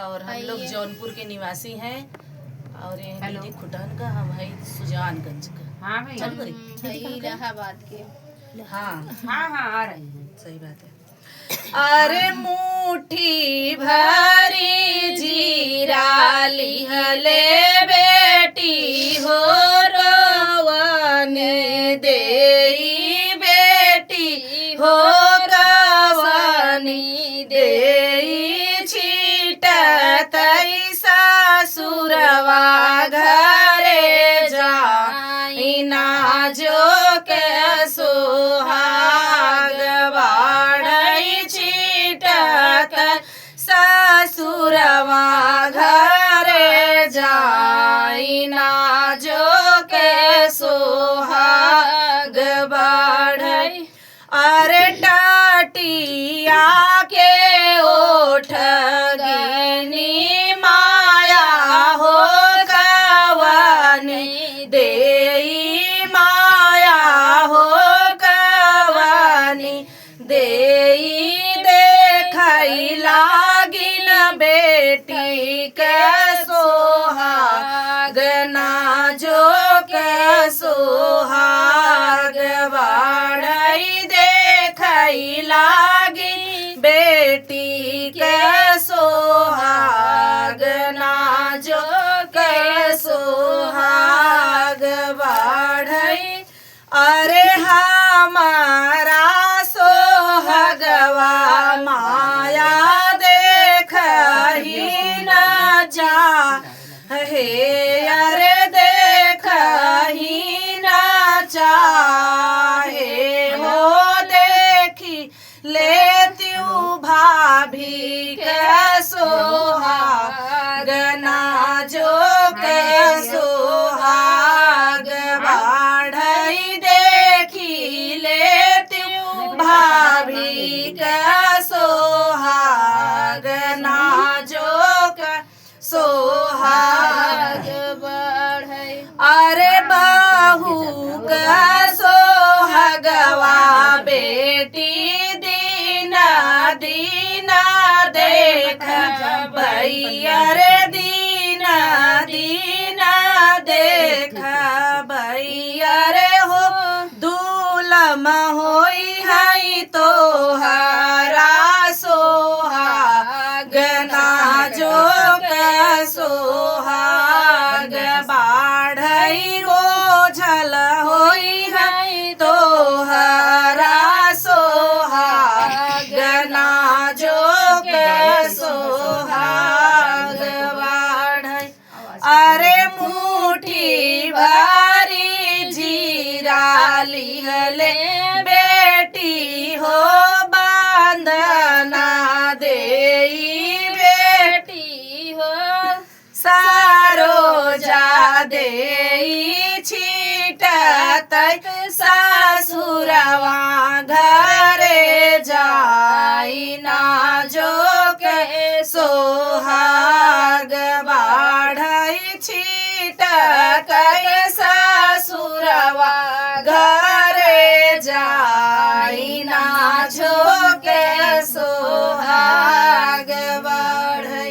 और हम लोग आइए। जौनपुर के निवासी हैं और ये हेलो। दीदी खुटन का, हम है सुजानगंज का। हाँ भाई। चल बड़ी भाई इलाहाबाद के। हाँ हाँ हाँ आ रही हैं। सही बात है। अरे मुट्ठी भरी जीरा लिहले बेटी हो रोवनी देई बेटी हो रोवनी देई छीटतई सासुरवा घरे जाई ना जो के सोहाग बाढ़ई छीटत ससुरवा घरे जाई ना जो के सोहाग बाढ़ई। अरे टाटिया के ओठ गिनी माया हो कवनी देई माया हो कवनी देई देखई लागिन बेटी के सोहाग ना जो के सोहाग बाढ़ई देखई लागी बेटी के सोहाग ना जो के सोहाग बाढ़ई। अरे हमारा सोहगवा माया देखही न जा हे अरे देखही न चाहे हो देखी लेत्यू भाभी के सोहाग ना जो के सोहाग बाढ़ई देखी लेत्यू भाभी के सोहाग ना जो के सोहाग बाढ़ई। अरे बहू का सोहगवा बेटी दीना दीना देख भैया रे दीना दीना देख भैया रे हो दूलम होई है तो हरा सोहाग ना जो के सोहाग बाढ़ई ओझल होई है तो हरा सोहाग ना जो के सोहाग बाढ़ई। अरे मुट्ठी भरी जीरा लिहले बेटी हो बांधना देई बेटी हो सारो जा देई छीटतई सासुरवा घरे जाई ना जो के सोहाग बाढ़ई छीटतई सासुरवा घरे जाई ना जो